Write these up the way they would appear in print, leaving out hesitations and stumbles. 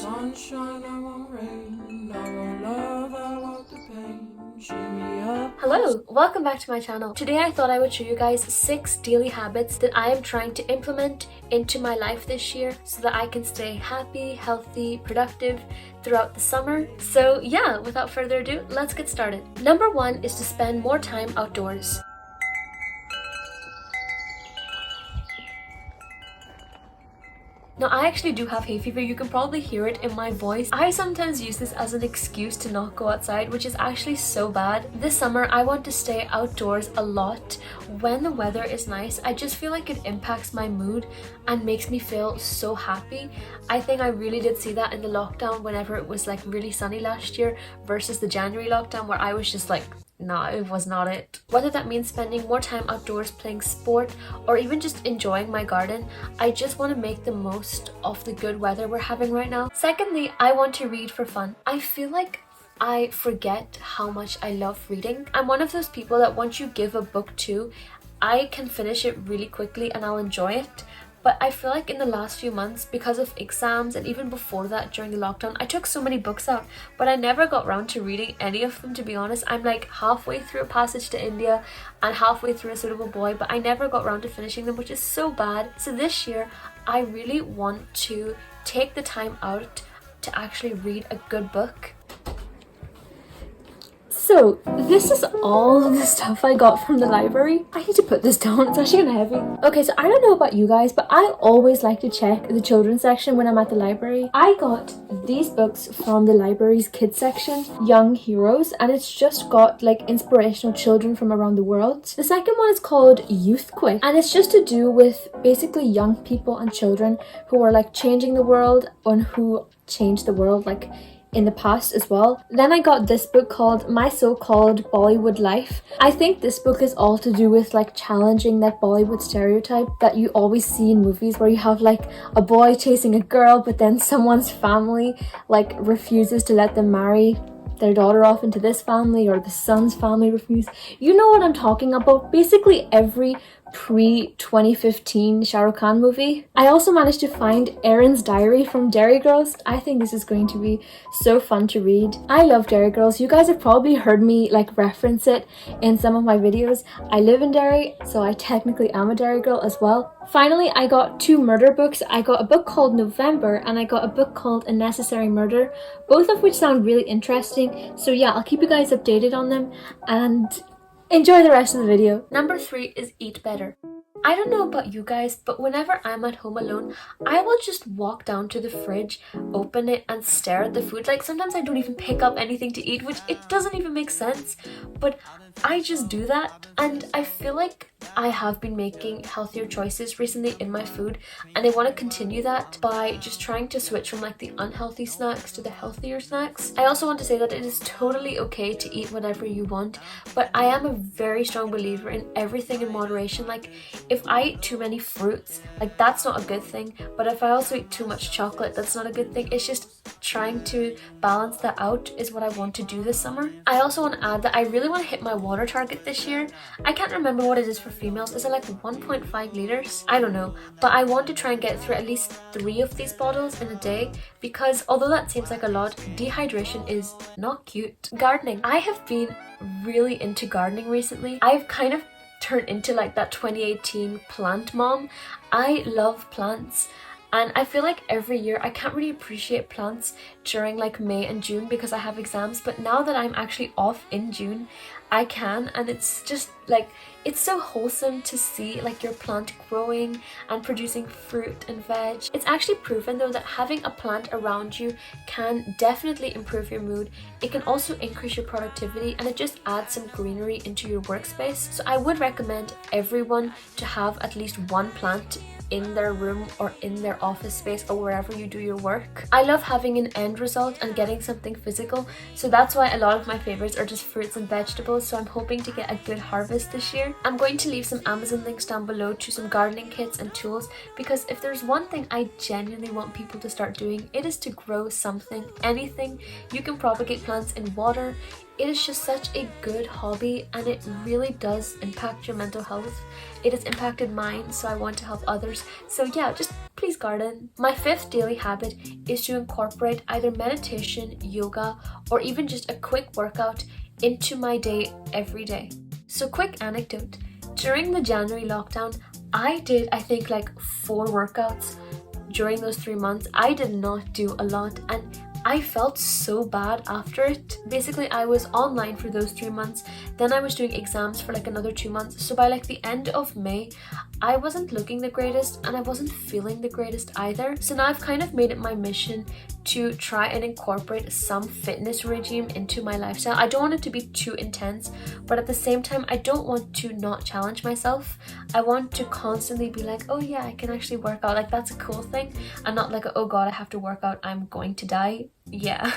sunshine, I want rain. I want love, I want the pain. Shimmy up. Hello, welcome back to my channel. Today I thought I would show you guys 6 daily habits that I am trying to implement into my life this year so that I can stay happy, healthy, productive throughout the summer. So yeah, without further ado, let's get started. Number 1 is to spend more time outdoors. Now, I actually do have hay fever. You can probably hear it in my voice. I sometimes use this as an excuse to not go outside, which is actually so bad. This summer, I want to stay outdoors a lot when the weather is nice. I just feel like it impacts my mood and makes me feel so happy. I think I really did see that in the lockdown whenever it was like really sunny last year versus the January lockdown where I was just like, no, it was not it. Whether that means spending more time outdoors playing sport or even just enjoying my garden, I just want to make the most of the good weather we're having right now. Secondly, I want to read for fun. I feel like I forget how much I love reading. I'm one of those people that once you give a book to, I can finish it really quickly and I'll enjoy it. But I feel like in the last few months, because of exams and even before that during the lockdown, I took so many books out, but I never got around to reading any of them, to be honest. I'm like halfway through A Passage to India and halfway through A Suitable Boy, but I never got around to finishing them, which is so bad. So this year, I really want to take the time out to actually read a good book. So, this is all of the stuff I got from the library. I need to put this down, it's actually kind of heavy. Okay, so I don't know about you guys, but I always like to check the children's section when I'm at the library. I got these books from the library's kids section, Young Heroes, and it's just got like inspirational children from around the world. The second one is called Youthquake, and it's just to do with basically young people and children who are like changing the world and who changed the world like in the past as well. Then I got this book called My So-Called Bollywood Life. I think this book is all to do with like challenging that Bollywood stereotype that you always see in movies where you have like a boy chasing a girl but then someone's family like refuses to let them marry their daughter off into this family, or the son's family refuse. You know what I'm talking about. Basically every pre-2015 Shah Rukh Khan movie. I also managed to find Erin's Diary from Dairy Girls. I think this is going to be so fun to read. I love Dairy Girls. You guys have probably heard me like reference it in some of my videos. I live in Derry, so I technically am a Dairy Girl as well. Finally, I got 2 murder books. I got a book called November and I got a book called A Necessary Murder, both of which sound really interesting. So yeah, I'll keep you guys updated on them and enjoy the rest of the video. Number 3 is eat better. I don't know about you guys, but whenever I'm at home alone, I will just walk down to the fridge, open it and stare at the food. Like sometimes I don't even pick up anything to eat, which it doesn't even make sense, but I just do that. And I feel like I have been making healthier choices recently in my food, and I want to continue that by just trying to switch from like the unhealthy snacks to the healthier snacks. I also want to say that it is totally okay to eat whatever you want, but I am a very strong believer in everything in moderation. Like if I eat too many fruits, like that's not a good thing, but if I also eat too much chocolate, that's not a good thing. It's just trying to balance that out is what I want to do this summer. I also want to add that I really want to hit my water target this year. I can't remember what it is for females. Is it like 1.5 liters? I don't know, but I want to try and get through at least 3 of these bottles in a day, because although that seems like a lot, dehydration is not cute. Gardening. I have been really into gardening recently. I've kind of turned into like that 2018 plant mom. I love plants. And I feel like every year I can't really appreciate plants during like May and June because I have exams, but now that I'm actually off in June, I can, and it's just like, it's so wholesome to see like your plant growing and producing fruit and veg. It's actually proven though that having a plant around you can definitely improve your mood. It can also increase your productivity, and it just adds some greenery into your workspace. So I would recommend everyone to have at least 1 plant in their room or in their office space or wherever you do your work. I love having an end result and getting something physical, so that's why a lot of my favorites are just fruits and vegetables, so I'm hoping to get a good harvest this year. I'm going to leave some Amazon links down below to some gardening kits and tools, because if there's one thing I genuinely want people to start doing, it is to grow something, anything. You can propagate plants in water, It is just such a good hobby and it really does impact your mental health. It has impacted mine, so I want to help others. So yeah, just please garden. My 5th daily habit is to incorporate either meditation, yoga, or even just a quick workout into my day every day. So quick anecdote, during the January lockdown, I did I think like 4 workouts during those 3 months. I did not do a lot and I felt so bad after it. Basically, I was online for those 3 months, then I was doing exams for like another 2 months. So by like the end of May, I wasn't looking the greatest and I wasn't feeling the greatest either. So now I've kind of made it my mission to try and incorporate some fitness regime into my lifestyle. I don't want it to be too intense, but at the same time, I don't want to not challenge myself. I want to constantly be like, oh yeah, I can actually work out. Like that's a cool thing, and not like, oh god, I have to work out, I'm going to die. Yeah.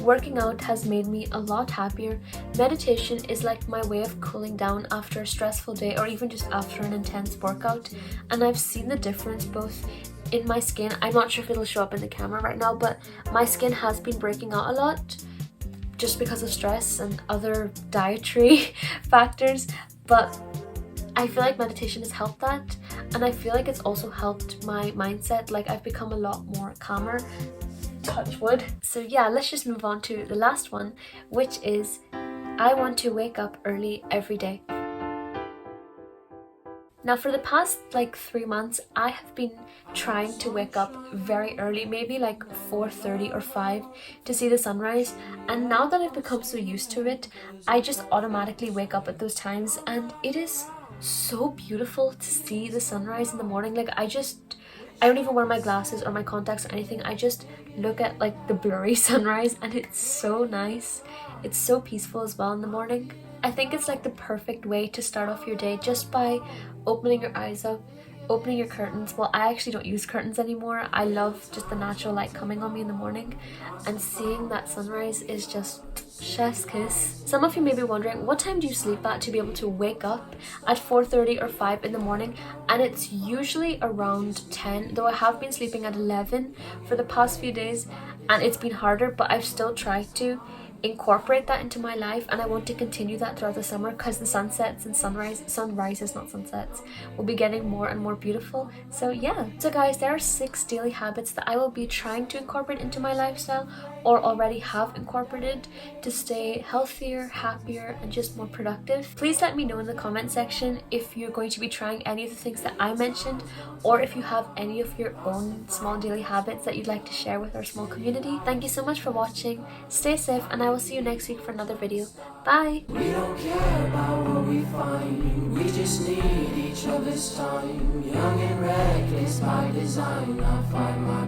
Working out has made me a lot happier. Meditation is like my way of cooling down after a stressful day or even just after an intense workout, and I've seen the difference both in my skin. I'm not sure if it'll show up in the camera right now, but my skin has been breaking out a lot just because of stress and other dietary factors, but I feel like meditation has helped that, and I feel like it's also helped my mindset. Like I've become a lot more calmer, touch wood. So yeah, let's just move on to the last one, which is I want to wake up early every day. Now for the past like 3 months, I have been trying to wake up very early, maybe like 4:30 or 5 to see the sunrise, and now that I've become so used to it, I just automatically wake up at those times, and it is so beautiful to see the sunrise in the morning. Like I don't even wear my glasses or my contacts or anything. I just look at like the blurry sunrise and it's so nice. It's so peaceful as well in the morning. I think it's like the perfect way to start off your day, just by opening your eyes up, opening your curtains. Well, I actually don't use curtains anymore. I love just the natural light coming on me in the morning, and seeing that sunrise is just chef's kiss. Some of you may be wondering, what time do you sleep at to be able to wake up at 4:30 or 5 in the morning? And it's usually around 10, though I have been sleeping at 11 for the past few days, and it's been harder, but I've still tried to incorporate that into my life, and I want to continue that throughout the summer because the sunsets and sunrises, not sunsets, will be getting more and more beautiful. So yeah, so guys, there are 6 daily habits that I will be trying to incorporate into my lifestyle, or already have incorporated, to stay healthier, happier, and just more productive. Please let me know in the comment section if you're going to be trying any of the things that I mentioned, or if you have any of your own small daily habits that you'd like to share with our small community. Thank you so much for watching. Stay safe, and I will see you next week for another video. Bye! We don't care about what we find, we just need each other's time. Young and reckless by design, I find my